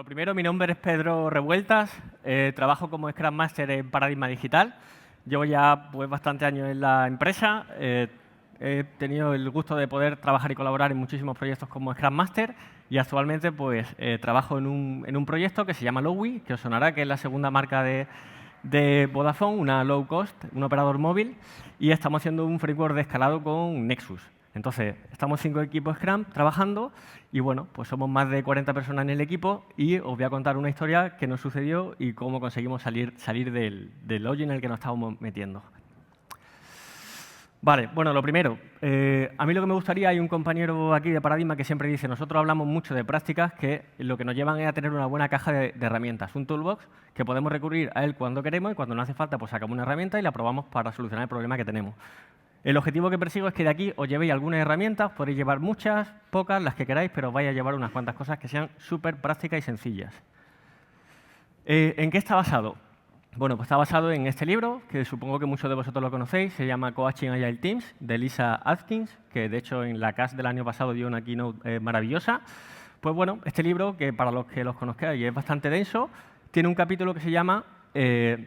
Lo primero, mi nombre es Pedro Revueltas, trabajo como Scrum Master en Paradigma Digital. Llevo ya bastantes años en la empresa, he tenido el gusto de poder trabajar y colaborar en muchísimos proyectos como Scrum Master y actualmente trabajo en un proyecto que se llama Lowi, que os sonará que es la segunda marca de Vodafone, una low cost, un operador móvil, y estamos haciendo un framework de escalado con Nexus. Entonces, estamos 5 equipos Scrum trabajando y, bueno, pues somos más de 40 personas en el equipo y os voy a contar una historia que nos sucedió y cómo conseguimos salir del hoyo en el que nos estábamos metiendo. Vale, bueno, lo primero, a mí lo que me gustaría, hay un compañero aquí de Paradigma que siempre dice, nosotros hablamos mucho de prácticas que lo que nos llevan es a tener una buena caja de herramientas, un toolbox que podemos recurrir a él cuando queremos y cuando no hace falta, pues sacamos una herramienta y la probamos para solucionar el problema que tenemos. El objetivo que persigo es que de aquí os llevéis algunas herramientas, podéis llevar muchas, pocas, las que queráis, pero os vais a llevar unas cuantas cosas que sean súper prácticas y sencillas. ¿En qué está basado? Bueno, pues está basado en este libro, que supongo que muchos de vosotros lo conocéis, se llama Coaching Agile Teams, de Lisa Atkins, que de hecho en la CAS del año pasado dio una keynote maravillosa. Pues bueno, este libro, que para los que los conozcáis es bastante denso, tiene un capítulo que se llama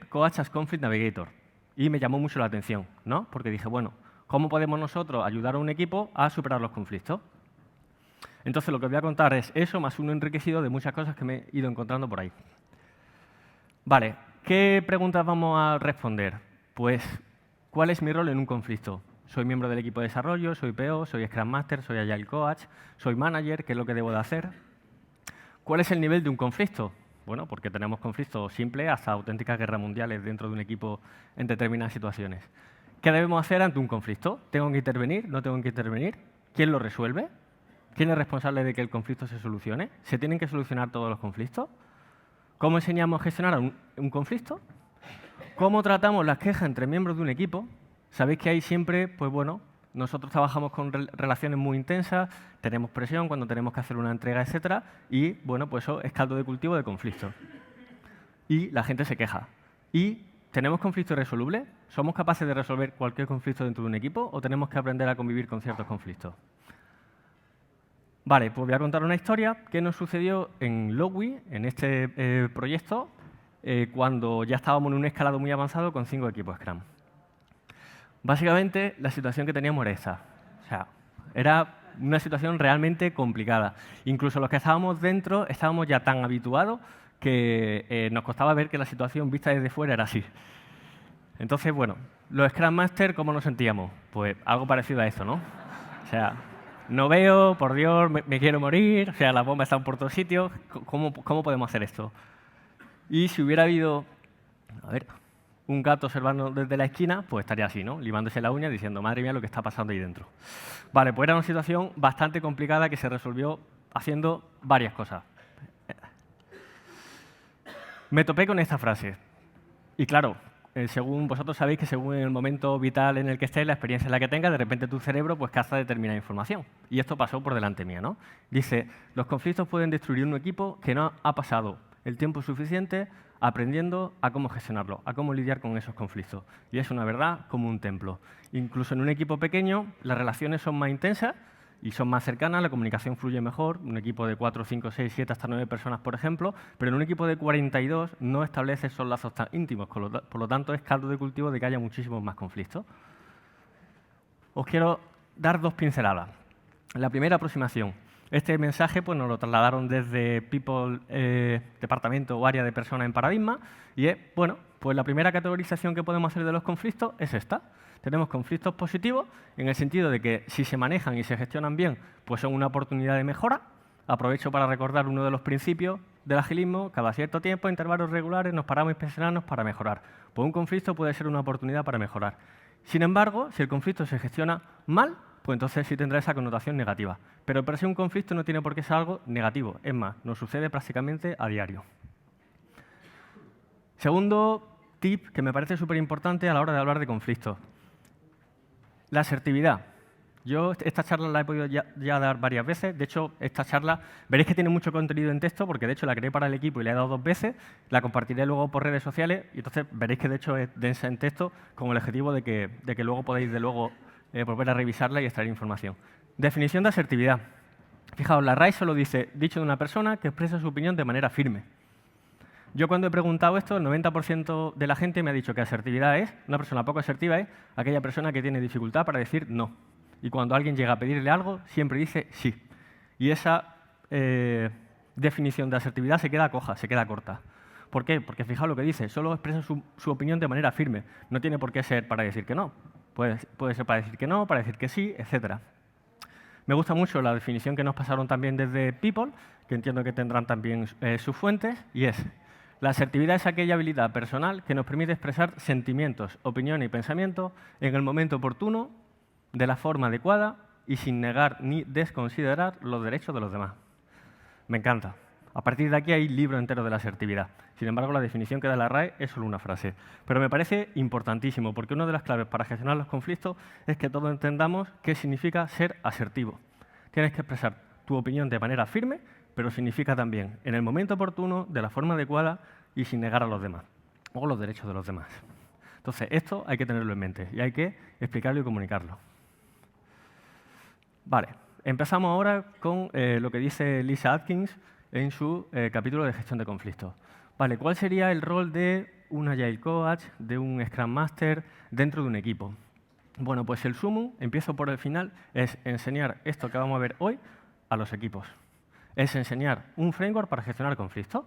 Coach as Conflict Navigator. Y me llamó mucho la atención, ¿no? Porque dije, bueno, ¿cómo podemos nosotros ayudar a un equipo a superar los conflictos? Entonces, lo que os voy a contar es eso, más uno enriquecido de muchas cosas que me he ido encontrando por ahí. Vale, ¿qué preguntas vamos a responder? Pues, ¿cuál es mi rol en un conflicto? Soy miembro del equipo de desarrollo, soy PO, soy Scrum Master, soy Agile Coach, soy Manager, ¿qué es lo que debo de hacer? ¿Cuál es el nivel de un conflicto? Bueno, porque tenemos conflictos simples hasta auténticas guerras mundiales dentro de un equipo en determinadas situaciones. ¿Qué debemos hacer ante un conflicto? ¿Tengo que intervenir? ¿No tengo que intervenir? ¿Quién lo resuelve? ¿Quién es responsable de que el conflicto se solucione? ¿Se tienen que solucionar todos los conflictos? ¿Cómo enseñamos a gestionar un conflicto? ¿Cómo tratamos las quejas entre miembros de un equipo? Sabéis que hay siempre, pues bueno, nosotros trabajamos con relaciones muy intensas, tenemos presión cuando tenemos que hacer una entrega, etcétera, y bueno, pues eso es caldo de cultivo de conflictos. Y la gente se queja. ¿Y tenemos conflictos irresolubles? ¿Somos capaces de resolver cualquier conflicto dentro de un equipo o tenemos que aprender a convivir con ciertos conflictos? Vale, pues voy a contar una historia que nos sucedió en Lowi, en este proyecto, cuando ya estábamos en un escalado muy avanzado con 5 equipos Scrum. Básicamente, la situación que teníamos era esta. O sea, era una situación realmente complicada. Incluso los que estábamos dentro estábamos ya tan habituados que nos costaba ver que la situación vista desde fuera era así. Entonces, bueno, los Scrum Master, ¿cómo nos sentíamos? Pues algo parecido a eso, ¿no? O sea, no veo, por Dios, me quiero morir, o sea, las bombas están por todos sitios, ¿cómo podemos hacer esto? Y si hubiera habido, a ver, un gato observando desde la esquina, pues estaría así, ¿no? Limándose la uña diciendo, madre mía, lo que está pasando ahí dentro. Vale, pues era una situación bastante complicada que se resolvió haciendo varias cosas. Me topé con esta frase. Y claro, según vosotros sabéis que según el momento vital en el que estés, la experiencia en la que tengas, de repente tu cerebro pues caza determinada información. Y esto pasó por delante mía, ¿no? Dice, los conflictos pueden destruir un equipo que no ha pasado el tiempo suficiente aprendiendo a cómo gestionarlo, a cómo lidiar con esos conflictos. Y es una verdad como un templo. Incluso en un equipo pequeño, las relaciones son más intensas y son más cercanas, la comunicación fluye mejor, un equipo de 4, 5, 6, 7, hasta 9 personas, por ejemplo, pero en un equipo de 42 no establece esos lazos tan íntimos, por lo tanto es caldo de cultivo de que haya muchísimos más conflictos. Os quiero dar 2 pinceladas. La primera aproximación. Este mensaje pues, nos lo trasladaron desde People, departamento o área de personas en Paradigma, y es, bueno, pues la primera categorización que podemos hacer de los conflictos es esta. Tenemos conflictos positivos en el sentido de que si se manejan y se gestionan bien, pues son una oportunidad de mejora. Aprovecho para recordar uno de los principios del agilismo, cada cierto tiempo, intervalos regulares, nos paramos a inspeccionarnos para mejorar. Pues un conflicto puede ser una oportunidad para mejorar. Sin embargo, si el conflicto se gestiona mal, pues entonces sí tendrá esa connotación negativa. Pero per se un conflicto no tiene por qué ser algo negativo. Es más, nos sucede prácticamente a diario. Segundo tip que me parece súper importante a la hora de hablar de conflictos. La asertividad. Yo esta charla la he podido ya dar varias veces. De hecho, esta charla veréis que tiene mucho contenido en texto porque de hecho la creé para el equipo y la he dado 2 veces. La compartiré luego por redes sociales y entonces veréis que de hecho es densa en texto con el objetivo de que luego podáis volver a revisarla y extraer información. Definición de asertividad. Fijaos, la RAE solo dice, dicho de una persona que expresa su opinión de manera firme. Yo cuando he preguntado esto, el 90% de la gente me ha dicho que asertividad es, una persona poco asertiva es aquella persona que tiene dificultad para decir no. Y cuando alguien llega a pedirle algo, siempre dice sí. Y esa definición de asertividad se queda coja, se queda corta. ¿Por qué? Porque fijaos lo que dice, solo expresa su opinión de manera firme. No tiene por qué ser para decir que no. Puede ser para decir que no, para decir que sí, etc. Me gusta mucho la definición que nos pasaron también desde People, que entiendo que tendrán también sus fuentes, y es: la asertividad es aquella habilidad personal que nos permite expresar sentimientos, opiniones y pensamientos en el momento oportuno, de la forma adecuada y sin negar ni desconsiderar los derechos de los demás. Me encanta. A partir de aquí hay libro entero de la asertividad. Sin embargo, la definición que da la RAE es solo una frase. Pero me parece importantísimo, porque una de las claves para gestionar los conflictos es que todos entendamos qué significa ser asertivo. Tienes que expresar tu opinión de manera firme, pero significa también en el momento oportuno, de la forma adecuada y sin negar a los demás, o los derechos de los demás. Entonces, esto hay que tenerlo en mente y hay que explicarlo y comunicarlo. Vale, empezamos ahora con lo que dice Lisa Atkins en su capítulo de gestión de conflictos. Vale, ¿cuál sería el rol de un Agile Coach, de un Scrum Master dentro de un equipo? Bueno, pues el sumum, empiezo por el final, es enseñar esto que vamos a ver hoy a los equipos. Es enseñar un framework para gestionar conflictos.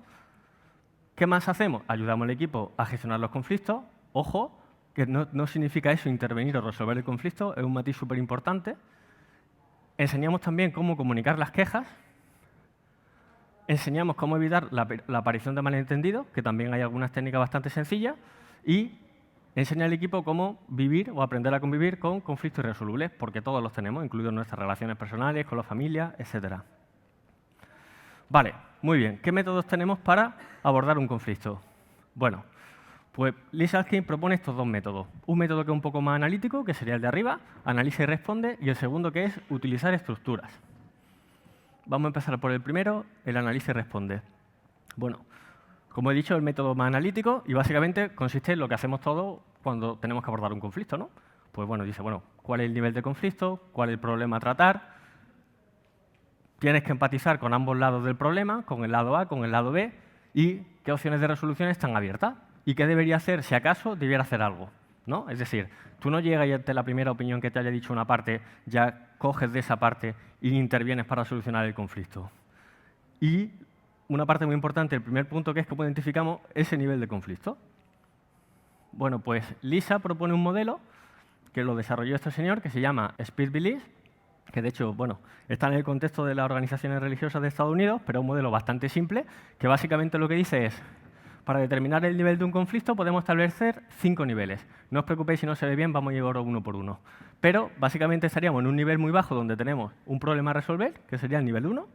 ¿Qué más hacemos? Ayudamos al equipo a gestionar los conflictos. Ojo, que no significa eso intervenir o resolver el conflicto, es un matiz súper importante. Enseñamos también cómo comunicar las quejas. Enseñamos cómo evitar la aparición de malentendidos, que también hay algunas técnicas bastante sencillas. Y enseña al equipo cómo vivir o aprender a convivir con conflictos irresolubles, porque todos los tenemos, incluidos nuestras relaciones personales, con la familia, etc. Vale, muy bien. ¿Qué métodos tenemos para abordar un conflicto? Bueno, pues Lisa Atkins propone estos dos métodos. Un método que es un poco más analítico, que sería el de arriba, analiza y responde, y el segundo que es utilizar estructuras. Vamos a empezar por el primero, el analiza y responde. Bueno, como he dicho, el método más analítico y básicamente consiste en lo que hacemos todos cuando tenemos que abordar un conflicto, ¿no? Pues bueno, dice, bueno, ¿cuál es el nivel de conflicto? ¿Cuál es el problema a tratar? Tienes que empatizar con ambos lados del problema, con el lado A, con el lado B, y qué opciones de resolución están abiertas y qué debería hacer si acaso debiera hacer algo, ¿no? Es decir, tú no llegas y ante la primera opinión que te haya dicho una parte, ya coges de esa parte y intervienes para solucionar el conflicto. Y una parte muy importante, el primer punto, que es cómo identificamos ese nivel de conflicto. Bueno, pues Lisa propone un modelo que lo desarrolló este señor, que se llama Speed Belief, que de hecho, bueno, está en el contexto de las organizaciones religiosas de Estados Unidos, pero es un modelo bastante simple, que básicamente lo que dice es: para determinar el nivel de un conflicto podemos establecer 5 niveles. No os preocupéis si no se ve bien, vamos a llevarlo uno por uno. Pero básicamente estaríamos en un nivel muy bajo donde tenemos un problema a resolver, que sería el nivel 1.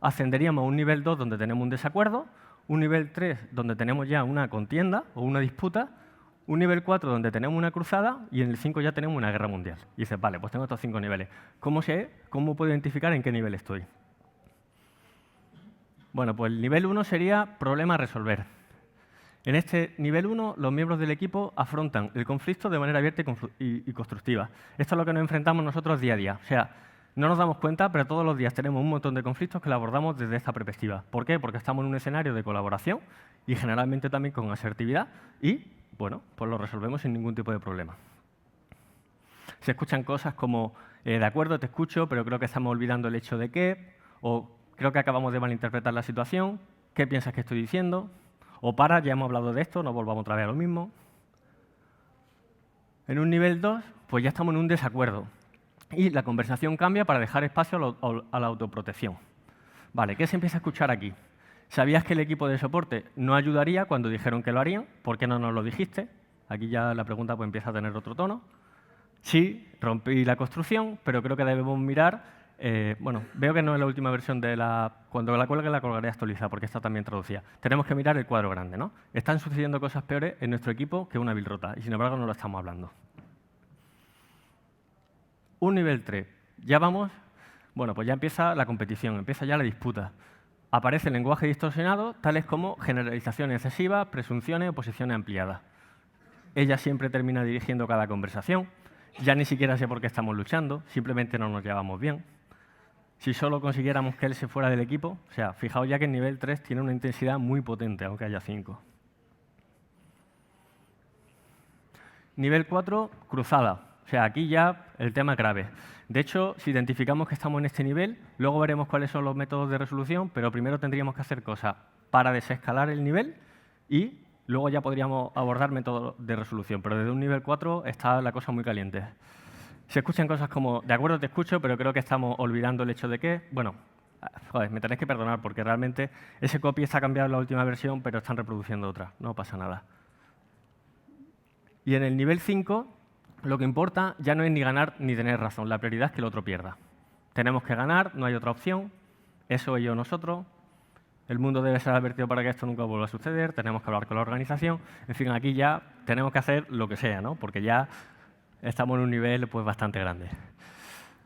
Ascenderíamos a un nivel 2 donde tenemos un desacuerdo, un nivel 3 donde tenemos ya una contienda o una disputa, un nivel 4 donde tenemos una cruzada y en el 5 ya tenemos una guerra mundial. Y dices, vale, pues tengo estos 5 niveles. ¿Cómo puedo identificar en qué nivel estoy? Bueno, pues el nivel 1 sería problema a resolver. En este nivel 1, los miembros del equipo afrontan el conflicto de manera abierta y constructiva. Esto es lo que nos enfrentamos nosotros día a día. O sea, no nos damos cuenta, pero todos los días tenemos un montón de conflictos que lo abordamos desde esta perspectiva. ¿Por qué? Porque estamos en un escenario de colaboración y generalmente también con asertividad y, bueno, pues lo resolvemos sin ningún tipo de problema. Se escuchan cosas como, de acuerdo, te escucho, pero creo que estamos olvidando el hecho de que, o creo que acabamos de malinterpretar la situación, ¿qué piensas que estoy diciendo? O para, ya hemos hablado de esto, no volvamos otra vez a lo mismo. En un nivel 2, pues ya estamos en un desacuerdo. Y la conversación cambia para dejar espacio a la autoprotección. Vale, ¿qué se empieza a escuchar aquí? ¿Sabías que el equipo de soporte no ayudaría cuando dijeron que lo harían? ¿Por qué no nos lo dijiste? Aquí ya la pregunta pues empieza a tener otro tono. Sí, rompí la construcción, pero creo que debemos mirar. Bueno, veo que no es la última versión de cuando la cuelgue la colgaré actualizada, porque está también traducida. Tenemos que mirar el cuadro grande, ¿no? Están sucediendo cosas peores en nuestro equipo que una bilrota, y sin embargo no lo estamos hablando. Un nivel 3. Ya vamos, bueno, pues ya empieza la competición, empieza ya la disputa. Aparece el lenguaje distorsionado, tales como generalizaciones excesivas, presunciones o posiciones ampliadas. Ella siempre termina dirigiendo cada conversación. Ya ni siquiera sé por qué estamos luchando, simplemente no nos llevamos bien. si solo consiguiéramos que él se fuera del equipo. O sea, fijaos ya que el nivel 3 tiene una intensidad muy potente, aunque haya 5. Nivel 4, cruzada. O sea, aquí ya el tema es grave. De hecho, si identificamos que estamos en este nivel, luego veremos cuáles son los métodos de resolución, pero primero tendríamos que hacer cosas para desescalar el nivel y luego ya podríamos abordar métodos de resolución. Pero desde un nivel 4 está la cosa muy caliente. Se escuchan cosas como, de acuerdo, te escucho, pero creo que estamos olvidando el hecho de que, bueno, joder, me tenéis que perdonar porque realmente ese copy está cambiado en la última versión, pero están reproduciendo otra. No pasa nada. Y en el nivel 5, lo que importa ya no es ni ganar ni tener razón. La prioridad es que el otro pierda. Tenemos que ganar, no hay otra opción. Eso, ello, nosotros. El mundo debe ser advertido para que esto nunca vuelva a suceder. Tenemos que hablar con la organización. En fin, aquí ya tenemos que hacer lo que sea, ¿no? Porque ya estamos en un nivel pues, bastante grande.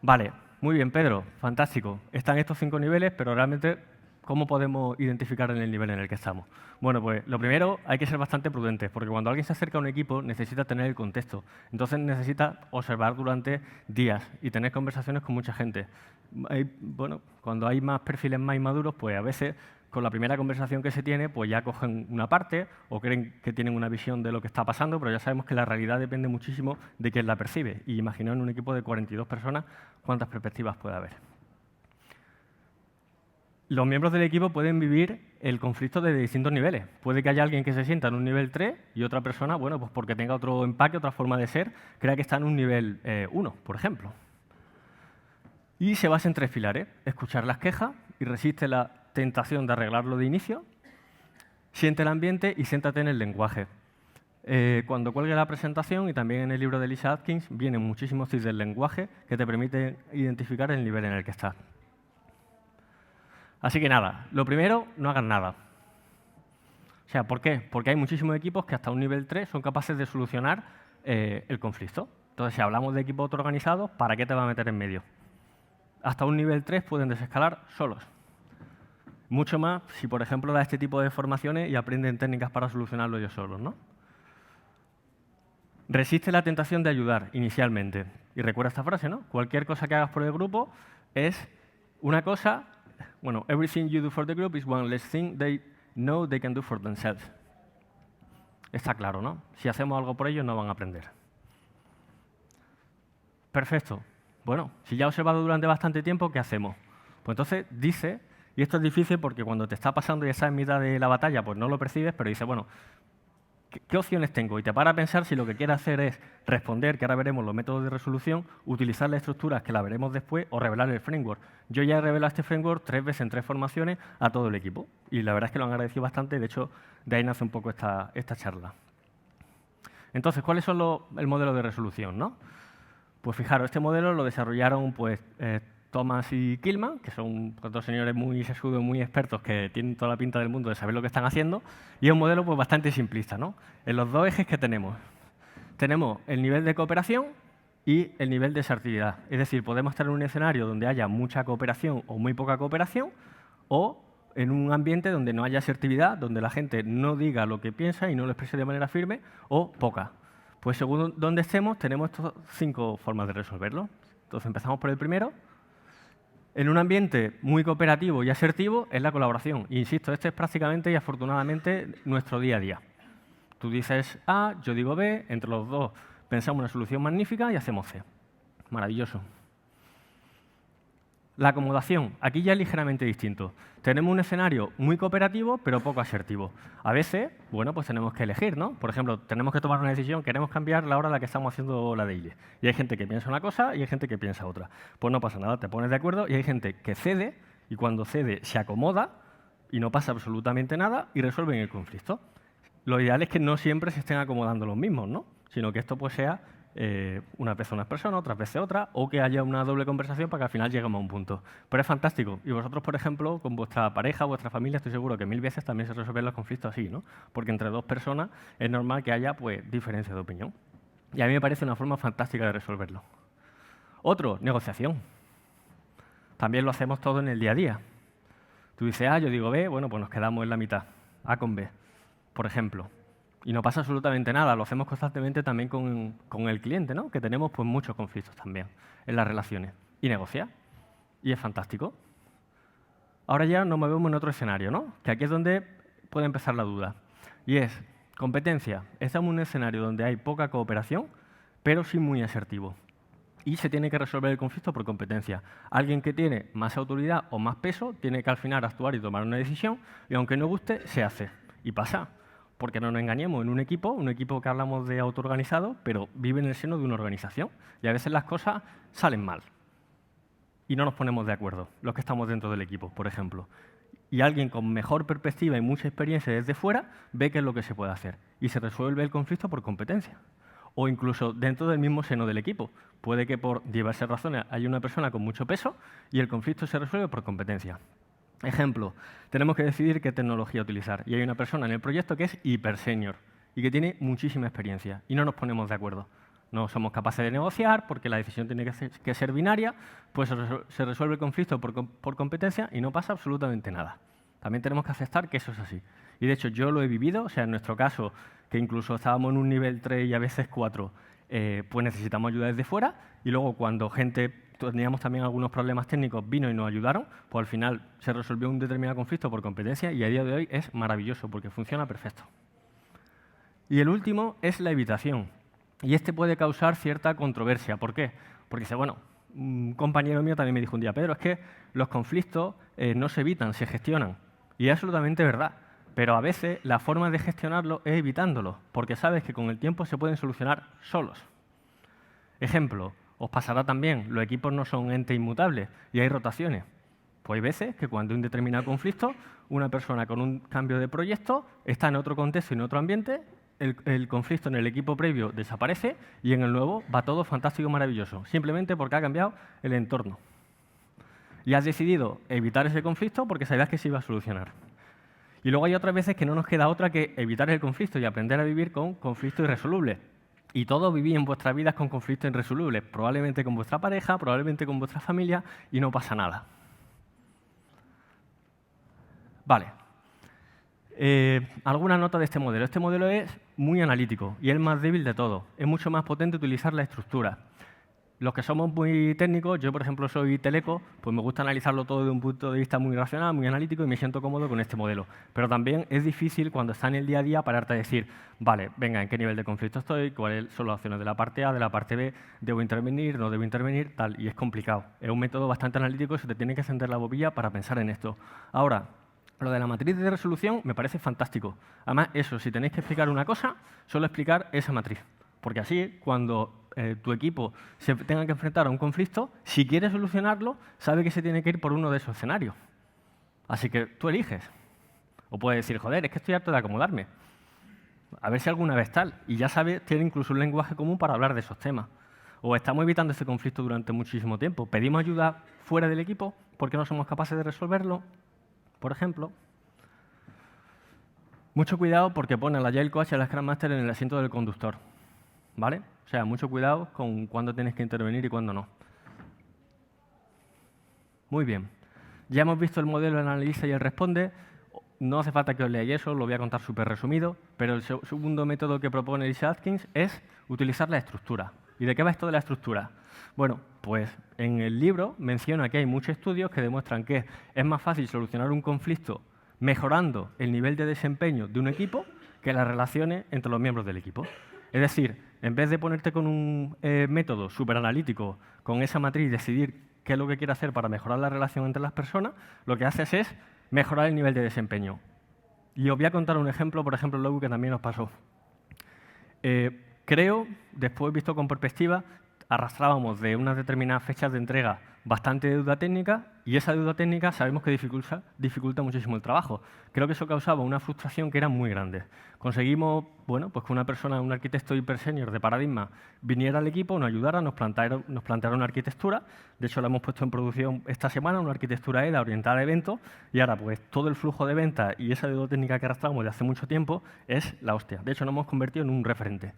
Vale, muy bien, Pedro. Fantástico. Están estos 5 niveles, pero realmente, ¿cómo podemos identificar en el nivel en el que estamos? Bueno, pues lo primero, hay que ser bastante prudentes, porque cuando alguien se acerca a un equipo necesita tener el contexto. Entonces necesita observar durante días y tener conversaciones con mucha gente. Bueno, cuando hay más perfiles más inmaduros, pues a veces con la primera conversación que se tiene, pues ya cogen una parte o creen que tienen una visión de lo que está pasando, pero ya sabemos que la realidad depende muchísimo de quién la percibe. Y imaginaos en un equipo de 42 personas cuántas perspectivas puede haber. Los miembros del equipo pueden vivir el conflicto de distintos niveles. Puede que haya alguien que se sienta en un nivel 3 y otra persona, bueno, pues porque tenga otro empaque, otra forma de ser, crea que está en un nivel 1, por ejemplo. Y se basa en 3 pilares. Escuchar las quejas y resiste la tentación de arreglarlo de inicio. Siente el ambiente y siéntate en el lenguaje. Cuando cuelgue la presentación y también en el libro de Lisa Atkins vienen muchísimos tips del lenguaje que te permiten identificar el nivel en el que estás. Así que nada, lo primero, no hagan nada. O sea, ¿por qué? Porque hay muchísimos equipos que hasta un nivel 3 son capaces de solucionar el conflicto. Entonces, si hablamos de equipos autoorganizados, ¿para qué te va a meter en medio? Hasta un nivel 3 pueden desescalar solos. Mucho más si, por ejemplo, da este tipo de formaciones y aprenden técnicas para solucionarlo ellos solos, ¿no? Resiste la tentación de ayudar inicialmente. Y recuerda esta frase, ¿no? Cualquier cosa que hagas por el grupo es una cosa. Bueno, everything you do for the group is one less thing they know they can do for themselves. Está claro, ¿no? Si hacemos algo por ellos, no van a aprender. Perfecto. Bueno, si ya he observado durante bastante tiempo, ¿qué hacemos? Pues entonces dice, y esto es difícil porque cuando te está pasando y estás en mitad de la batalla, pues no lo percibes, pero dice, bueno, ¿qué opciones tengo? Y te para a pensar si lo que quieres hacer es responder, que ahora veremos los métodos de resolución, utilizar las estructuras, que la veremos después, o revelar el framework. Yo ya he revelado este framework 3 veces en 3 formaciones a todo el equipo. Y la verdad es que lo han agradecido bastante. De hecho, de ahí nace un poco esta charla. Entonces, ¿cuáles son el modelo de resolución, no? Pues fijaros, este modelo lo desarrollaron pues, Thomas y Killman, que son 2 señores muy sesudos, muy expertos, que tienen toda la pinta del mundo de saber lo que están haciendo, y es un modelo pues, bastante simplista, ¿no? En los 2 ejes que tenemos el nivel de cooperación y el nivel de asertividad. Es decir, podemos estar en un escenario donde haya mucha cooperación o muy poca cooperación, o en un ambiente donde no haya asertividad, donde la gente no diga lo que piensa y no lo exprese de manera firme, o poca. Pues según donde estemos, tenemos estas 5 formas de resolverlo. Entonces empezamos por el primero. En un ambiente muy cooperativo y asertivo es la colaboración. Insisto, este es prácticamente y afortunadamente nuestro día a día. Tú dices A, yo digo B, entre los dos pensamos una solución magnífica y hacemos C. Maravilloso. La acomodación, aquí ya es ligeramente distinto. Tenemos un escenario muy cooperativo, pero poco asertivo. A veces, bueno, pues tenemos que elegir, ¿no? Por ejemplo, tenemos que tomar una decisión, queremos cambiar la hora a la que estamos haciendo la daily. Y hay gente que piensa una cosa y hay gente que piensa otra. Pues no pasa nada, te pones de acuerdo y hay gente que cede, y cuando cede se acomoda y no pasa absolutamente nada y resuelven el conflicto. Lo ideal es que no siempre se estén acomodando los mismos, ¿no? Sino que esto pues sea unas veces una persona, otras veces otra, o que haya una doble conversación para que al final lleguemos a un punto. Pero es fantástico. Y vosotros, por ejemplo, con vuestra pareja, vuestra familia, estoy seguro que 1000 veces también se resuelven los conflictos así, ¿no? Porque entre 2 personas es normal que haya pues, diferencias de opinión. Y a mí me parece una forma fantástica de resolverlo. Otro, negociación. También lo hacemos todo en el día a día. Tú dices A, yo digo B, bueno, pues nos quedamos en la mitad, A con B, por ejemplo. Y no pasa absolutamente nada, lo hacemos constantemente también con el cliente, ¿no? Que tenemos pues, muchos conflictos también en las relaciones. Y negociar. Y es fantástico. Ahora ya nos movemos en otro escenario, ¿no? Que aquí es donde puede empezar la duda. Y es, competencia. Estamos en un escenario donde hay poca cooperación, pero sí muy asertivo. Y se tiene que resolver el conflicto por competencia. Alguien que tiene más autoridad o más peso tiene que al final actuar y tomar una decisión, y aunque no guste, se hace. Y pasa. Porque no nos engañemos, en un equipo que hablamos de autoorganizado, pero vive en el seno de una organización. Y a veces las cosas salen mal. Y no nos ponemos de acuerdo, los que estamos dentro del equipo, por ejemplo. Y alguien con mejor perspectiva y mucha experiencia desde fuera ve qué es lo que se puede hacer. Y se resuelve el conflicto por competencia. O incluso dentro del mismo seno del equipo. Puede que por diversas razones haya una persona con mucho peso y el conflicto se resuelve por competencia. Ejemplo, tenemos que decidir qué tecnología utilizar. Y hay una persona en el proyecto que es hiper senior y que tiene muchísima experiencia. Y no nos ponemos de acuerdo. No somos capaces de negociar porque la decisión tiene que ser binaria, pues se resuelve el conflicto por competencia y no pasa absolutamente nada. También tenemos que aceptar que eso es así. Y de hecho yo lo he vivido, o sea, en nuestro caso, que incluso estábamos en un nivel 3 y a veces 4, pues necesitamos ayuda desde fuera, y luego cuando teníamos también algunos problemas técnicos, vino y nos ayudaron, pues al final se resolvió un determinado conflicto por competencia y a día de hoy es maravilloso porque funciona perfecto. Y el último es la evitación. Y este puede causar cierta controversia. ¿Por qué? Porque dice, bueno, un compañero mío también me dijo un día, Pedro, es que los conflictos no se evitan, se gestionan. Y es absolutamente verdad. Pero a veces la forma de gestionarlo es evitándolos, porque sabes que con el tiempo se pueden solucionar solos. Ejemplo, os pasará también, los equipos no son entes inmutables y hay rotaciones. Pues hay veces que cuando hay un determinado conflicto, una persona con un cambio de proyecto está en otro contexto y en otro ambiente, el conflicto en el equipo previo desaparece y en el nuevo va todo fantástico y maravilloso, simplemente porque ha cambiado el entorno. Y has decidido evitar ese conflicto porque sabías que se iba a solucionar. Y luego hay otras veces que no nos queda otra que evitar el conflicto y aprender a vivir con conflictos irresolubles. Y todos vivís en vuestras vidas con conflictos irresolubles, probablemente con vuestra pareja, probablemente con vuestra familia, y no pasa nada. Vale. Alguna nota de este modelo. Este modelo es muy analítico y es el más débil de todos. Es mucho más potente utilizar la estructura. Los que somos muy técnicos, yo por ejemplo soy teleco, pues me gusta analizarlo todo de un punto de vista muy racional, muy analítico y me siento cómodo con este modelo. Pero también es difícil cuando está en el día a día pararte a decir, vale, venga, ¿en qué nivel de conflicto estoy? ¿Cuáles son las opciones de la parte A, de la parte B? ¿Debo intervenir? ¿No debo intervenir? Tal, y es complicado. Es un método bastante analítico y se te tiene que encender la bombilla para pensar en esto. Ahora, lo de la matriz de resolución me parece fantástico. Además, eso, si tenéis que explicar una cosa, solo explicar esa matriz. Porque así, cuando tu equipo se tenga que enfrentar a un conflicto, si quiere solucionarlo, sabe que se tiene que ir por uno de esos escenarios. Así que tú eliges. O puedes decir, joder, es que estoy harto de acomodarme. A ver si alguna vez tal. Y ya sabes, tiene incluso un lenguaje común para hablar de esos temas. O estamos evitando ese conflicto durante muchísimo tiempo. Pedimos ayuda fuera del equipo porque no somos capaces de resolverlo, por ejemplo. Mucho cuidado porque pone la Agile Coach y la Scrum Master en el asiento del conductor. ¿Vale? O sea, mucho cuidado con cuándo tienes que intervenir y cuándo no. Muy bien. Ya hemos visto el modelo, el analiza y el responde. No hace falta que os leáis eso, lo voy a contar súper resumido, pero el segundo método que propone Lisa Atkins es utilizar la estructura. ¿Y de qué va esto de la estructura? Bueno, pues en el libro menciona que hay muchos estudios que demuestran que es más fácil solucionar un conflicto mejorando el nivel de desempeño de un equipo que las relaciones entre los miembros del equipo. Es decir, en vez de ponerte con un método súper analítico, con esa matriz, decidir qué es lo que quieres hacer para mejorar la relación entre las personas, lo que haces es mejorar el nivel de desempeño. Y os voy a contar un ejemplo, por ejemplo, luego que también nos pasó. Creo, después visto con perspectiva, arrastrábamos de unas determinadas fechas de entrega bastante deuda técnica y esa deuda técnica sabemos que dificulta muchísimo el trabajo. Creo que eso causaba una frustración que era muy grande. Conseguimos, bueno, pues que una persona, un arquitecto hiper senior de Paradigma, viniera al equipo, nos ayudara, nos planteara una arquitectura. De hecho, la hemos puesto en producción esta semana, una arquitectura EDA orientada a eventos, y ahora pues todo el flujo de ventas y esa deuda técnica que arrastramos de hace mucho tiempo es la hostia. De hecho, nos hemos convertido en un referente.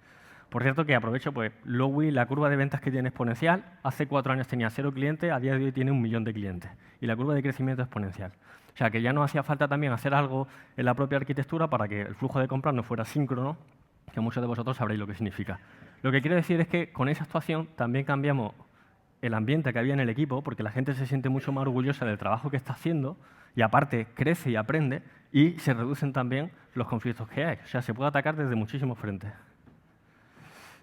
Por cierto, que aprovecho, pues Lowy, la curva de ventas que tiene exponencial, hace 4 años tenía 0 clientes, a día de hoy tiene 1 millón de clientes. Y la curva de crecimiento exponencial. O sea, que ya nos hacía falta también hacer algo en la propia arquitectura para que el flujo de compras no fuera síncrono, que muchos de vosotros sabréis lo que significa. Lo que quiero decir es que con esa actuación también cambiamos el ambiente que había en el equipo, porque la gente se siente mucho más orgullosa del trabajo que está haciendo y aparte crece y aprende y se reducen también los conflictos que hay. O sea, se puede atacar desde muchísimos frentes.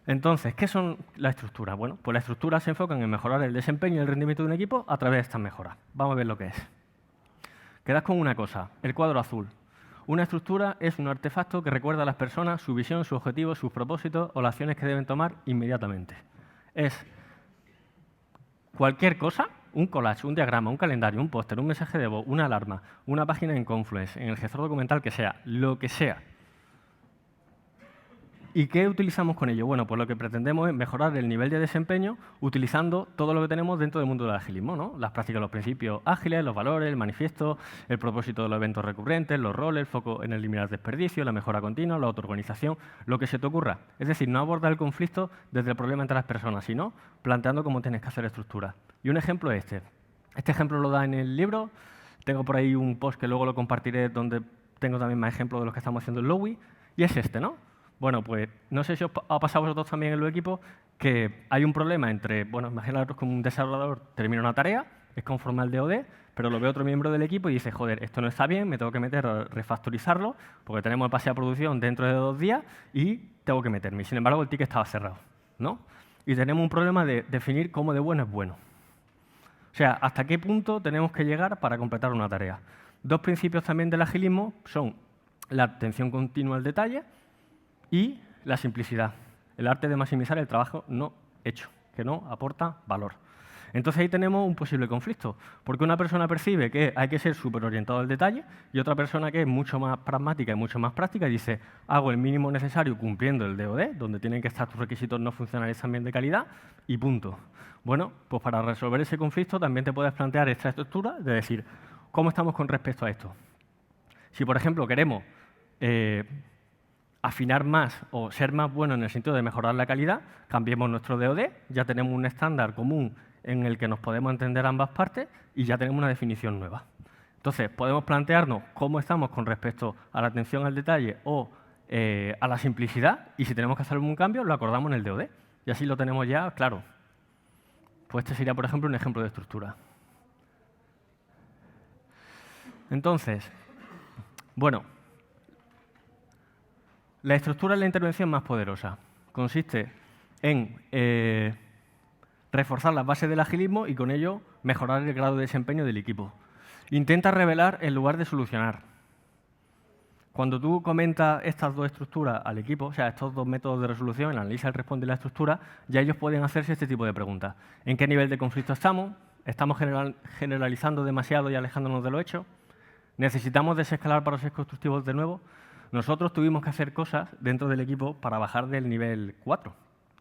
Entonces, ¿qué son las estructuras? Bueno, pues las estructuras se enfocan en mejorar el desempeño y el rendimiento de un equipo a través de estas mejoras. Vamos a ver lo que es. Quedad con una cosa, el cuadro azul. Una estructura es un artefacto que recuerda a las personas su visión, sus objetivos, sus propósitos o las acciones que deben tomar inmediatamente. Es cualquier cosa, un collage, un diagrama, un calendario, un póster, un mensaje de voz, una alarma, una página en Confluence, en el gestor documental que sea, lo que sea. ¿Y qué utilizamos con ello? Bueno, pues lo que pretendemos es mejorar el nivel de desempeño utilizando todo lo que tenemos dentro del mundo del agilismo, ¿no? Las prácticas, los principios ágiles, los valores, el manifiesto, el propósito de los eventos recurrentes, los roles, el foco en eliminar desperdicio, la mejora continua, la autoorganización, lo que se te ocurra. Es decir, no abordar el conflicto desde el problema entre las personas, sino planteando cómo tienes que hacer estructura. Y un ejemplo es este. Este ejemplo lo da en el libro. Tengo por ahí un post que luego lo compartiré donde tengo también más ejemplos de los que estamos haciendo en Lowy. Y es este, ¿no? Bueno, pues no sé si os ha pasado a vosotros también en los equipos que hay un problema entre, bueno, imaginaros como un desarrollador termina una tarea, es conforme al DoD, pero lo ve otro miembro del equipo y dice, joder, esto no está bien, me tengo que meter a refactorizarlo porque tenemos el pase a producción dentro de 2 días y tengo que meterme. Sin embargo, el ticket estaba cerrado, ¿no? Y tenemos un problema de definir cómo de bueno es bueno. O sea, hasta qué punto tenemos que llegar para completar una tarea. 2 principios también del agilismo son la atención continua al detalle y la simplicidad, el arte de maximizar el trabajo no hecho, que no aporta valor. Entonces ahí tenemos un posible conflicto, porque una persona percibe que hay que ser súper orientado al detalle y otra persona que es mucho más pragmática y mucho más práctica y dice, hago el mínimo necesario cumpliendo el DoD, donde tienen que estar tus requisitos no funcionales también de calidad, y punto. Bueno, pues para resolver ese conflicto también te puedes plantear esta estructura de decir, ¿cómo estamos con respecto a esto? Si, por ejemplo, queremos afinar más o ser más bueno en el sentido de mejorar la calidad, cambiemos nuestro DoD, ya tenemos un estándar común en el que nos podemos entender ambas partes y ya tenemos una definición nueva. Entonces, podemos plantearnos cómo estamos con respecto a la atención al detalle o a la simplicidad y si tenemos que hacer algún cambio, lo acordamos en el DoD y así lo tenemos ya claro. Pues este sería, por ejemplo, un ejemplo de estructura. Entonces, bueno, la estructura es la intervención más poderosa. Consiste en reforzar las bases del agilismo y con ello mejorar el grado de desempeño del equipo. Intenta revelar en lugar de solucionar. Cuando tú comentas estas 2 estructuras al equipo, o sea, estos 2 métodos de resolución, el análisis, el responde y la estructura, ya ellos pueden hacerse este tipo de preguntas. ¿En qué nivel de conflicto estamos? ¿Estamos generalizando demasiado y alejándonos de lo hecho? ¿Necesitamos desescalar para ser constructivos de nuevo? Nosotros tuvimos que hacer cosas dentro del equipo para bajar del nivel 4.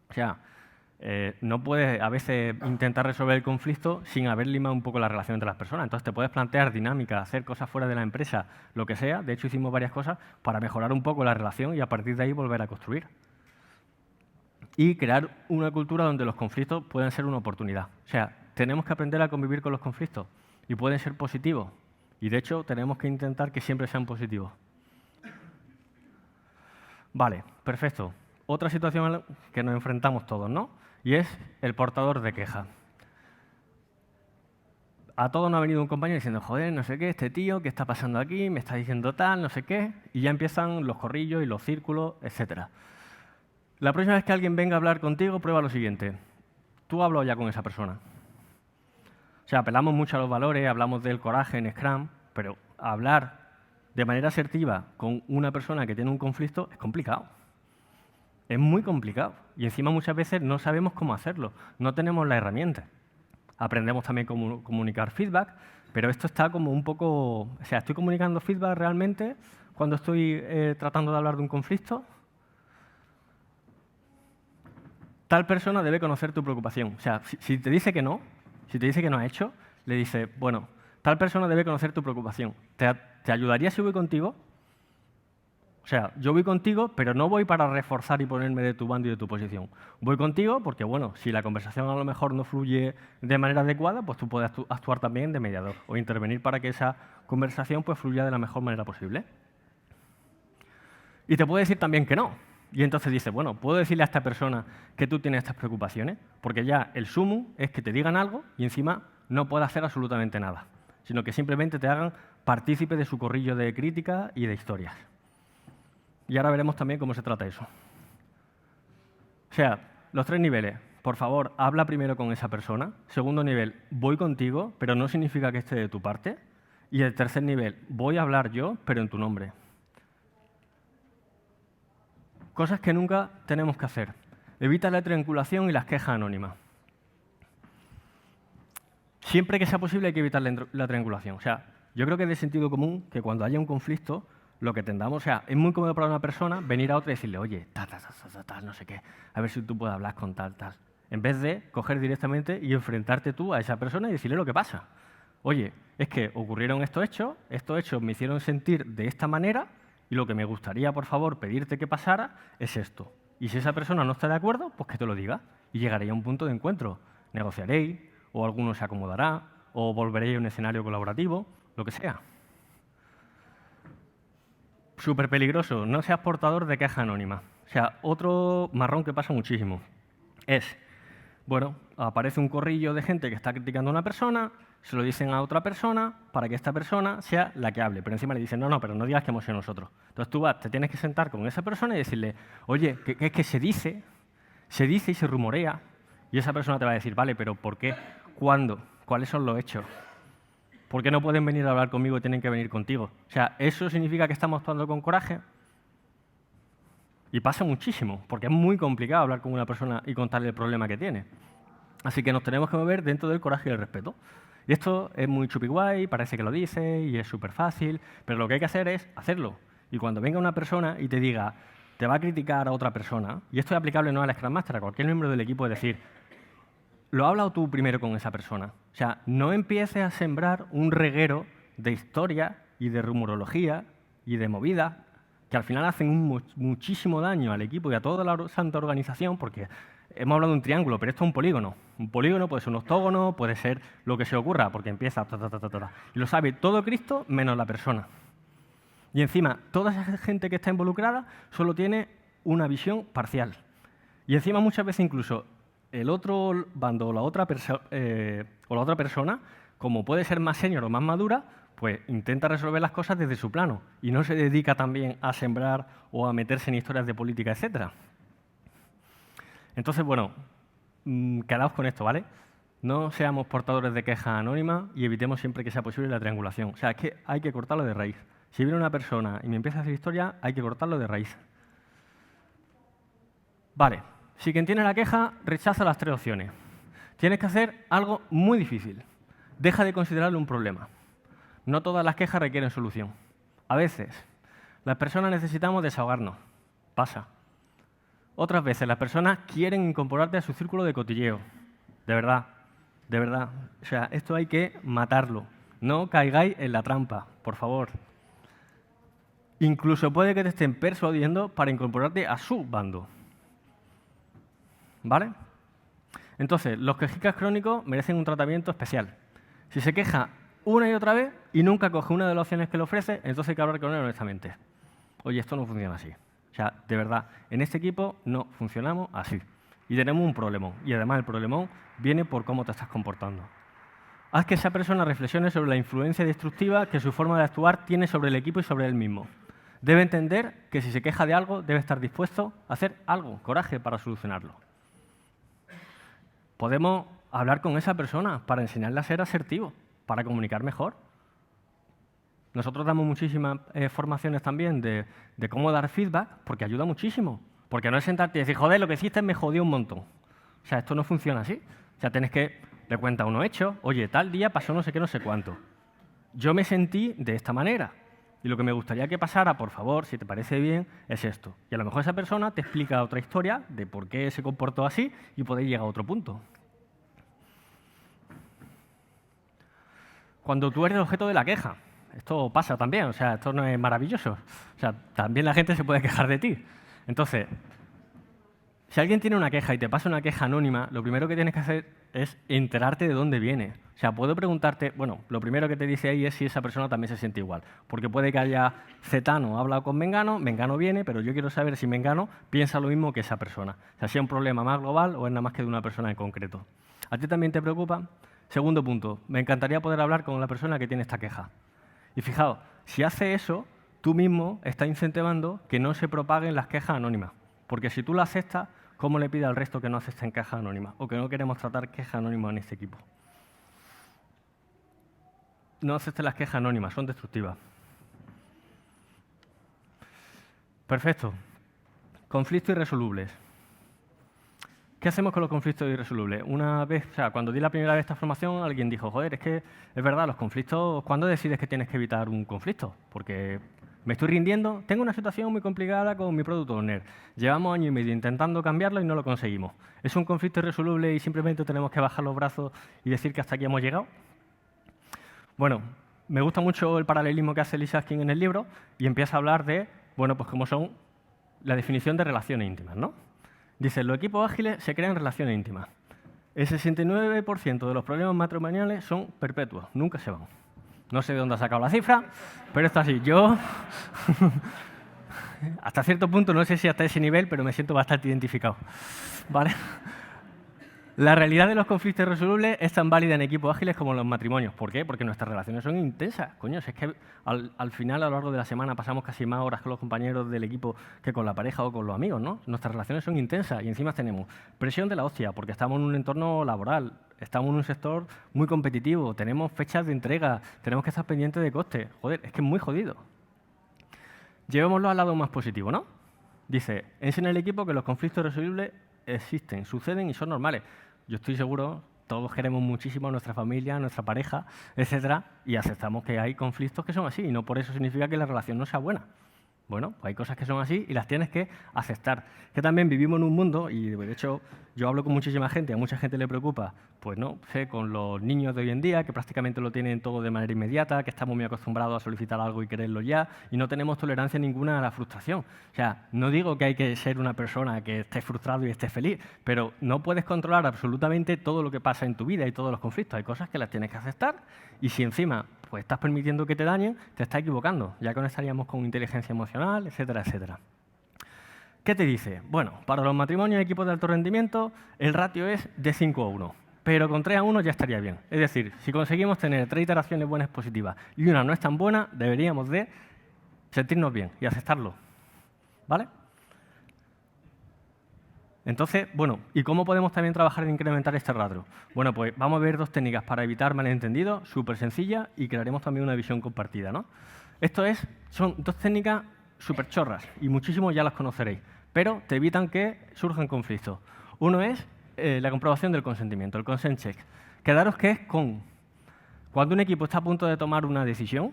O sea, no puedes a veces intentar resolver el conflicto sin haber limado un poco la relación entre las personas. Entonces te puedes plantear dinámicas, hacer cosas fuera de la empresa, lo que sea. De hecho, hicimos varias cosas para mejorar un poco la relación y a partir de ahí volver a construir. Y crear una cultura donde los conflictos pueden ser una oportunidad. O sea, tenemos que aprender a convivir con los conflictos y pueden ser positivos. Y de hecho, tenemos que intentar que siempre sean positivos. Vale, perfecto. Otra situación a la que nos enfrentamos todos, ¿no? Y es el portador de queja. A todos nos ha venido un compañero diciendo, joder, no sé qué, este tío, ¿qué está pasando aquí? Me está diciendo tal, no sé qué. Y ya empiezan los corrillos y los círculos, etc. La próxima vez que alguien venga a hablar contigo, prueba lo siguiente. Tú has hablado ya con esa persona. O sea, apelamos mucho a los valores, hablamos del coraje en Scrum, pero hablar de manera asertiva con una persona que tiene un conflicto es complicado. Es muy complicado. Y encima muchas veces no sabemos cómo hacerlo. No tenemos la herramienta. Aprendemos también cómo comunicar feedback, pero esto está como un poco... O sea, ¿estoy comunicando feedback realmente cuando estoy tratando de hablar de un conflicto? Tal persona debe conocer tu preocupación. O sea, si te dice que no, si te dice que no ha hecho, le dice, bueno, tal persona debe conocer tu preocupación. ¿Te ayudaría si voy contigo? O sea, yo voy contigo, pero no voy para reforzar y ponerme de tu bando y de tu posición. Voy contigo porque, bueno, si la conversación a lo mejor no fluye de manera adecuada, pues tú puedes actuar también de mediador o intervenir para que esa conversación pues fluya de la mejor manera posible. Y te puede decir también que no. Y entonces dices, bueno, ¿puedo decirle a esta persona que tú tienes estas preocupaciones? Porque ya el sumum es que te digan algo y encima no puedas hacer absolutamente nada, sino que simplemente te hagan partícipe de su corrillo de críticas y de historias. Y ahora veremos también cómo se trata eso. O sea, los 3 niveles. Por favor, habla primero con esa persona. Segundo nivel, voy contigo, pero no significa que esté de tu parte. Y el tercer nivel, voy a hablar yo, pero en tu nombre. Cosas que nunca tenemos que hacer. Evita la triangulación y las quejas anónimas. Siempre que sea posible hay que evitar la triangulación. O sea, yo creo que es de sentido común que cuando haya un conflicto, lo que tendamos, o sea, es muy cómodo para una persona venir a otra y decirle, oye, tal, no sé qué, a ver si tú puedes hablar con tal. En vez de coger directamente y enfrentarte tú a esa persona y decirle lo que pasa. Oye, es que ocurrieron estos hechos me hicieron sentir de esta manera y lo que me gustaría, por favor, pedirte que pasara es esto. Y si esa persona no está de acuerdo, pues que te lo diga y llegaréis a un punto de encuentro. Negociaréis, o alguno se acomodará, o volveréis a un escenario colaborativo, lo que sea. Súper peligroso, no seas portador de queja anónima. O sea, otro marrón que pasa muchísimo es, bueno, aparece un corrillo de gente que está criticando a una persona, se lo dicen a otra persona para que esta persona sea la que hable, pero encima le dicen, no, pero no digas que hemos sido nosotros. Entonces tú te tienes que sentar con esa persona y decirle, oye, que se dice y se rumorea, y esa persona te va a decir, vale, pero ¿por qué? ¿Cuándo? ¿Cuáles son los hechos? ¿Por qué no pueden venir a hablar conmigo y tienen que venir contigo? O sea, ¿eso significa que estamos actuando con coraje? Y pasa muchísimo, porque es muy complicado hablar con una persona y contarle el problema que tiene. Así que nos tenemos que mover dentro del coraje y el respeto. Y esto es muy chupiguay, parece que lo dice y es súper fácil, pero lo que hay que hacer es hacerlo. Y cuando venga una persona y te diga, te va a criticar a otra persona, y esto es aplicable no al Scrum Master, a cualquier miembro del equipo, es decir, lo has hablado tú primero con esa persona. O sea, no empieces a sembrar un reguero de historia y de rumorología y de movidas que al final hacen muchísimo daño al equipo y a toda la santa organización, porque hemos hablado de un triángulo, pero esto es un polígono. Un polígono puede ser un octógono, puede ser lo que se ocurra, porque empieza y lo sabe todo Cristo menos la persona. Y encima, toda esa gente que está involucrada solo tiene una visión parcial. Y encima muchas veces incluso el otro bando o la otra persona, como puede ser más senior o más madura, pues intenta resolver las cosas desde su plano y no se dedica también a sembrar o a meterse en historias de política, etc. Entonces, bueno, quedaos con esto, ¿vale? No seamos portadores de quejas anónimas y evitemos siempre que sea posible la triangulación. O sea, es que hay que cortarlo de raíz. Si viene una persona y me empieza a hacer historia, hay que cortarlo de raíz. Vale, si quien tiene la queja rechaza las 3 opciones, tienes que hacer algo muy difícil. Deja de considerarlo un problema. No todas las quejas requieren solución. A veces, las personas necesitamos desahogarnos. Pasa. Otras veces, las personas quieren incorporarte a su círculo de cotilleo. De verdad, de verdad. O sea, esto hay que matarlo. No caigáis en la trampa, por favor. Incluso puede que te estén persuadiendo para incorporarte a su bando. ¿Vale? Entonces, los quejicas crónicos merecen un tratamiento especial. Si se queja una y otra vez y nunca coge una de las opciones que le ofrece, entonces hay que hablar con él honestamente. Oye, esto no funciona así. O sea, de verdad, en este equipo no funcionamos así. Y tenemos un problemón. Y además el problemón viene por cómo te estás comportando. Haz que esa persona reflexione sobre la influencia destructiva que su forma de actuar tiene sobre el equipo y sobre él mismo. Debe entender que si se queja de algo, debe estar dispuesto a hacer algo, coraje, para solucionarlo. Podemos hablar con esa persona para enseñarle a ser asertivo, para comunicar mejor. Nosotros damos muchísimas formaciones también de cómo dar feedback, porque ayuda muchísimo. Porque no es sentarte y decir, joder, lo que hiciste me jodió un montón. O sea, esto no funciona así. O sea, tienes que, le cuentas unos hechos, oye, tal día pasó no sé qué, no sé cuánto. Yo me sentí de esta manera. Y lo que me gustaría que pasara, por favor, si te parece bien, es esto. Y a lo mejor esa persona te explica otra historia de por qué se comportó así y podéis llegar a otro punto. Cuando tú eres el objeto de la queja, esto pasa también, o sea, esto no es maravilloso. O sea, también la gente se puede quejar de ti. Entonces, Si alguien tiene una queja y te pasa una queja anónima, lo primero que tienes que hacer es enterarte de dónde viene. O sea, puedo preguntarte, bueno, lo primero que te dice ahí es si esa persona también se siente igual. Porque puede que haya Cetano hablado con Mengano, Mengano viene, pero yo quiero saber si Mengano piensa lo mismo que esa persona. O sea, si es un problema más global o es nada más que de una persona en concreto. ¿A ti también te preocupa? Segundo punto, me encantaría poder hablar con la persona que tiene esta queja. Y fijaos, si hace eso, tú mismo estás incentivando que no se propaguen las quejas anónimas. Porque si tú la aceptas, ¿cómo le pide al resto que no acepten quejas anónimas? O que no queremos tratar quejas anónimas en este equipo. No acepten las quejas anónimas, son destructivas. Perfecto. Conflictos irresolubles. ¿Qué hacemos con los conflictos irresolubles? Una vez, o sea, cuando di la primera vez esta formación, alguien dijo, joder, es que es verdad, los conflictos, ¿cuándo decides que tienes que evitar un conflicto? Porque me estoy rindiendo, tengo una situación muy complicada con mi Product Owner. Llevamos año y medio intentando cambiarlo y no lo conseguimos. ¿Es un conflicto irresoluble y simplemente tenemos que bajar los brazos y decir que hasta aquí hemos llegado? Bueno, me gusta mucho el paralelismo que hace Lisa Skin en el libro y empieza a hablar de, bueno, pues cómo son la definición de relaciones íntimas, ¿no? Dice, los equipos ágiles se crean relaciones íntimas. El 69% de los problemas matrimoniales son perpetuos, nunca se van. No sé de dónde ha sacado la cifra, pero está así. Yo, hasta cierto punto, no sé si hasta ese nivel, pero me siento bastante identificado. ¿Vale? La realidad de los conflictos irresolubles es tan válida en equipos ágiles como en los matrimonios. ¿Por qué? Porque nuestras relaciones son intensas. Coño, si es que al final, a lo largo de la semana, pasamos casi más horas con los compañeros del equipo que con la pareja o con los amigos, ¿no? Nuestras relaciones son intensas y encima tenemos presión de la hostia porque estamos en un entorno laboral, estamos en un sector muy competitivo, tenemos fechas de entrega, tenemos que estar pendientes de costes. Joder, es que es muy jodido. Llevémoslo al lado más positivo, ¿no? Dice, enseña al equipo que los conflictos irresolubles existen, suceden y son normales. Yo estoy seguro, todos queremos muchísimo a nuestra familia, a nuestra pareja, etcétera, y aceptamos que hay conflictos que son así, y no por eso significa que la relación no sea buena. Bueno, pues hay cosas que son así y las tienes que aceptar. Que también vivimos en un mundo, y de hecho yo hablo con muchísima gente, a mucha gente le preocupa, pues no sé, con los niños de hoy en día, que prácticamente lo tienen todo de manera inmediata, que estamos muy acostumbrados a solicitar algo y quererlo ya, y no tenemos tolerancia ninguna a la frustración. O sea, no digo que hay que ser una persona que esté frustrado y esté feliz, pero no puedes controlar absolutamente todo lo que pasa en tu vida y todos los conflictos. Hay cosas que las tienes que aceptar, y si encima pues estás permitiendo que te dañen, te estás equivocando. Ya conectaríamos con inteligencia emocional, etcétera, etcétera. ¿Qué te dice? Bueno, para los matrimonios y equipos de alto rendimiento, el ratio es de 5 a 1. Pero con 3 a 1 ya estaría bien. Es decir, si conseguimos tener 3 iteraciones buenas positivas y una no es tan buena, deberíamos de sentirnos bien y aceptarlo. ¿Vale? Entonces, bueno, ¿y cómo podemos también trabajar en incrementar este ratio? Bueno, pues vamos a ver dos técnicas para evitar malentendidos, súper sencillas, y crearemos también una visión compartida, ¿no? Son dos técnicas súper chorras, y muchísimos ya las conoceréis, pero te evitan que surjan conflictos. Uno es la comprobación del consentimiento, el consent check. Quedaros que es cuando un equipo está a punto de tomar una decisión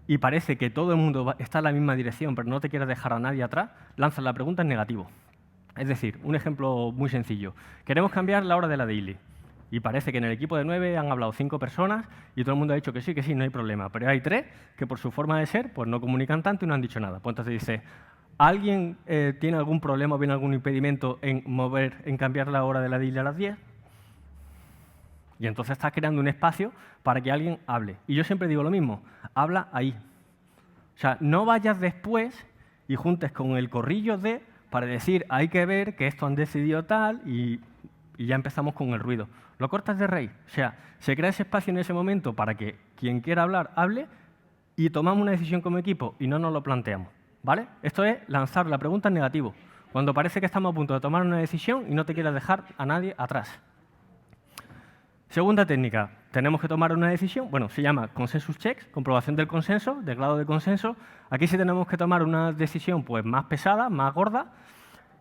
y parece que todo el mundo está en la misma dirección, pero no te quieres dejar a nadie atrás, lanzas la pregunta en negativo. Es decir, un ejemplo muy sencillo. Queremos cambiar la hora de la daily. Y parece que en el equipo de 9 han hablado 5 personas y todo el mundo ha dicho que sí, no hay problema. Pero hay 3 que por su forma de ser pues no comunican tanto y no han dicho nada. Pues entonces dice, ¿alguien tiene algún problema o tiene algún impedimento en cambiar la hora de la daily a las 10? Y entonces estás creando un espacio para que alguien hable. Y yo siempre digo lo mismo, habla ahí. O sea, no vayas después y juntes con el corrillo para decir, hay que ver que esto han decidido tal y ya empezamos con el ruido. Lo cortas de raíz. O sea, se crea ese espacio en ese momento para que quien quiera hablar, hable y tomamos una decisión como equipo y no nos lo planteamos. ¿Vale? Esto es lanzar la pregunta en negativo. Cuando parece que estamos a punto de tomar una decisión y no te quieras dejar a nadie atrás. Segunda técnica, tenemos que tomar una decisión, bueno, se llama consensus checks, comprobación del consenso, del grado de consenso. Aquí sí tenemos que tomar una decisión pues, más pesada, más gorda,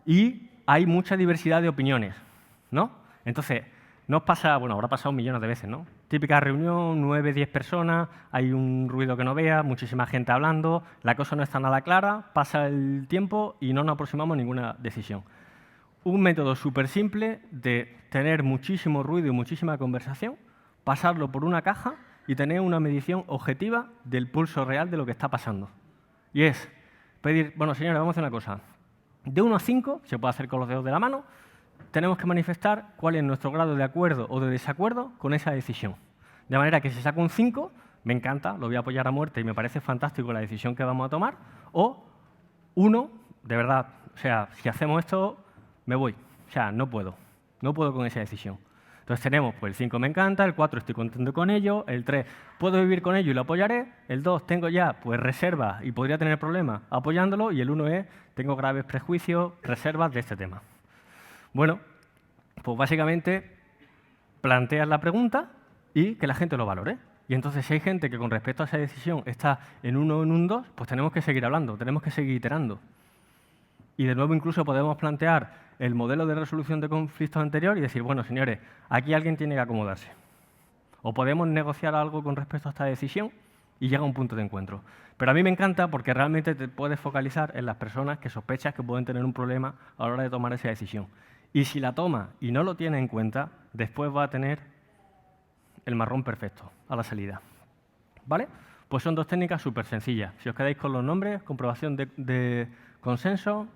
y hay mucha diversidad de opiniones, ¿no? Entonces, nos pasa, bueno, habrá pasado millones de veces, ¿no? Típica reunión, 9, 10 personas, hay un ruido que no veas, muchísima gente hablando, la cosa no está nada clara, pasa el tiempo y no nos aproximamos a ninguna decisión. Un método súper simple de tener muchísimo ruido y muchísima conversación, pasarlo por una caja y tener una medición objetiva del pulso real de lo que está pasando. Y es pedir, bueno, señora, vamos a hacer una cosa. De 1 a 5, se puede hacer con los dedos de la mano, tenemos que manifestar cuál es nuestro grado de acuerdo o de desacuerdo con esa decisión. De manera que si saco un 5, me encanta, lo voy a apoyar a muerte y me parece fantástico la decisión que vamos a tomar, o 1, de verdad, o sea, si hacemos esto, me voy, o sea, no puedo con esa decisión. Entonces tenemos, pues el 5 me encanta, el 4 estoy contento con ello, el 3 puedo vivir con ello y lo apoyaré, el 2 tengo ya pues reservas y podría tener problemas apoyándolo, y el 1 es tengo graves prejuicios, reservas de este tema. Bueno, pues básicamente planteas la pregunta y que la gente lo valore. Y entonces si hay gente que con respecto a esa decisión está en 1 o en un 2, pues tenemos que seguir hablando, tenemos que seguir iterando. Y de nuevo incluso podemos plantear el modelo de resolución de conflictos anterior y decir, bueno, señores, aquí alguien tiene que acomodarse. O podemos negociar algo con respecto a esta decisión y llega a un punto de encuentro. Pero a mí me encanta porque realmente te puedes focalizar en las personas que sospechas que pueden tener un problema a la hora de tomar esa decisión. Y si la toma y no lo tiene en cuenta, después va a tener el marrón perfecto a la salida. ¿Vale? Pues son 2 técnicas súper sencillas. Si os quedáis con los nombres, comprobación de consenso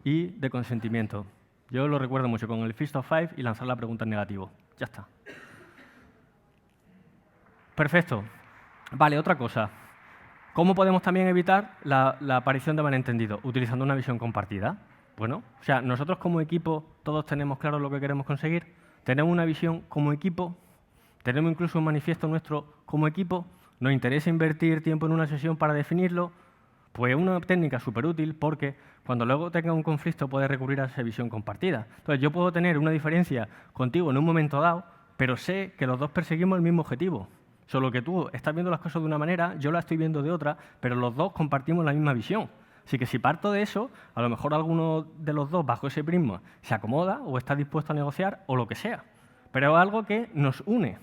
y de consentimiento. Yo lo recuerdo mucho con el Fist of Five y lanzar la pregunta en negativo. Ya está. Perfecto. Vale, otra cosa. ¿Cómo podemos también evitar la aparición de malentendidos? Utilizando una visión compartida. Bueno, o sea, nosotros como equipo todos tenemos claro lo que queremos conseguir. Tenemos una visión como equipo. Tenemos incluso un manifiesto nuestro como equipo. Nos interesa invertir tiempo en una sesión para definirlo. Pues es una técnica súper útil porque cuando luego tenga un conflicto puedes recurrir a esa visión compartida. Entonces yo puedo tener una diferencia contigo en un momento dado, pero sé que los dos perseguimos el mismo objetivo. Solo que tú estás viendo las cosas de una manera, yo la estoy viendo de otra, pero los dos compartimos la misma visión. Así que si parto de eso, a lo mejor alguno de los dos bajo ese prisma se acomoda o está dispuesto a negociar o lo que sea. Pero es algo que nos une.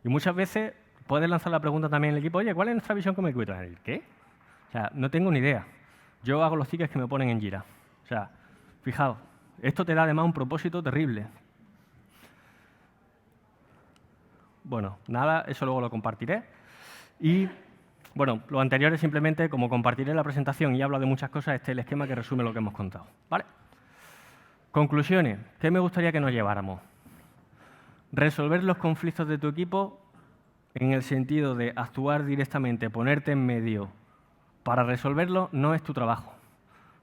Y muchas veces puedes lanzar la pregunta también al equipo, oye, ¿cuál es nuestra visión como equipo? ¿Qué? O sea, no tengo ni idea. Yo hago los tickets que me ponen en Jira. O sea, fijaos, esto te da además un propósito terrible. Bueno, nada, eso luego lo compartiré. Y, bueno, lo anterior es simplemente, como compartiré la presentación y hablo de muchas cosas, este es el esquema que resume lo que hemos contado. ¿Vale? Conclusiones. ¿Qué me gustaría que nos lleváramos? Resolver los conflictos de tu equipo en el sentido de actuar directamente, ponerte en medio para resolverlo, no es tu trabajo.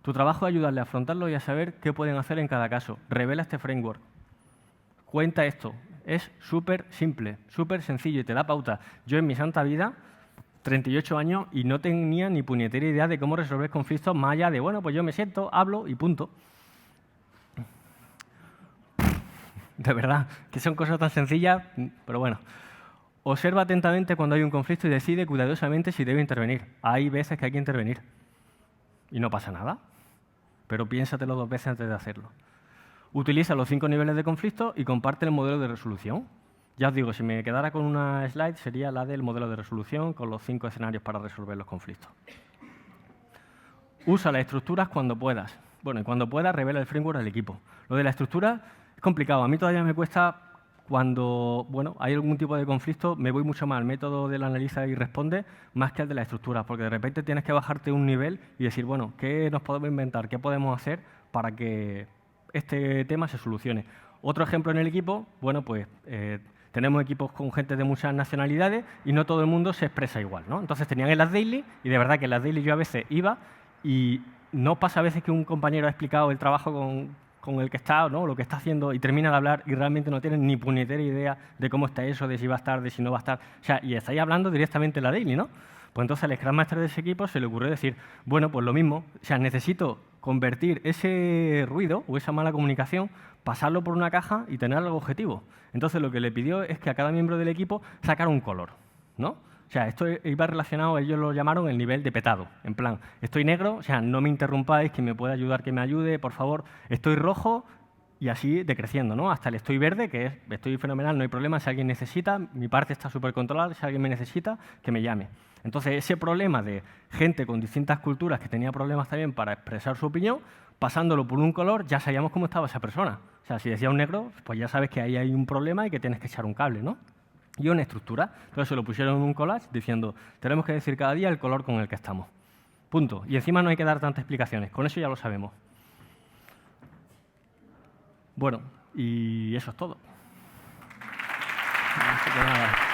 Tu trabajo es ayudarle a afrontarlo y a saber qué pueden hacer en cada caso. Revela este framework. Cuenta esto. Es súper simple, súper sencillo y te da pauta. Yo en mi santa vida, 38 años, y no tenía ni puñetera idea de cómo resolver conflictos más allá de, bueno, pues yo me siento, hablo y punto. De verdad, que son cosas tan sencillas, pero bueno. Observa atentamente cuando hay un conflicto y decide cuidadosamente si debe intervenir. Hay veces que hay que intervenir y no pasa nada, pero piénsatelo 2 veces antes de hacerlo. Utiliza los 5 niveles de conflicto y comparte el modelo de resolución. Ya os digo, si me quedara con una slide sería la del modelo de resolución con los 5 escenarios para resolver los conflictos. Usa las estructuras cuando puedas. Bueno, y cuando puedas, revela el framework al equipo. Lo de la estructura es complicado. A mí todavía me cuesta. Cuando hay algún tipo de conflicto, me voy mucho más al método del analiza y responde más que al de la estructura, porque de repente tienes que bajarte un nivel y decir, bueno, ¿qué nos podemos inventar? ¿Qué podemos hacer para que este tema se solucione? Otro ejemplo en el equipo, bueno, pues tenemos equipos con gente de muchas nacionalidades y no todo el mundo se expresa igual, ¿no? Entonces tenían en las daily y de verdad que en las daily yo a veces iba y no pasa a veces que un compañero ha explicado el trabajo con el que está, ¿no? Lo que está haciendo y termina de hablar y realmente no tienen ni puñetera idea de cómo está eso, de si va a estar, de si no va a estar. O sea, y estáis hablando directamente en la daily, ¿no? Pues entonces al Scrum Master de ese equipo se le ocurrió decir, bueno, pues lo mismo, o sea, necesito convertir ese ruido o esa mala comunicación, pasarlo por una caja y tener algo objetivo. Entonces lo que le pidió es que a cada miembro del equipo sacara un color, ¿no? O sea, esto iba relacionado, ellos lo llamaron el nivel de petado. En plan, estoy negro, o sea, no me interrumpáis, que me pueda ayudar, que me ayude, por favor. Estoy rojo y así decreciendo, ¿no? Hasta el estoy verde, que es, estoy fenomenal, no hay problema. Si alguien necesita, mi parte está súper controlada, si alguien me necesita, que me llame. Entonces, ese problema de gente con distintas culturas que tenía problemas también para expresar su opinión, pasándolo por un color, ya sabíamos cómo estaba esa persona. O sea, si decía un negro, pues ya sabes que ahí hay un problema y que tienes que echar un cable, ¿no? Y una estructura. Entonces se lo pusieron en un collage diciendo, tenemos que decir cada día el color con el que estamos. Punto. Y encima no hay que dar tantas explicaciones. Con eso ya lo sabemos. Bueno, y eso es todo. Así que nada.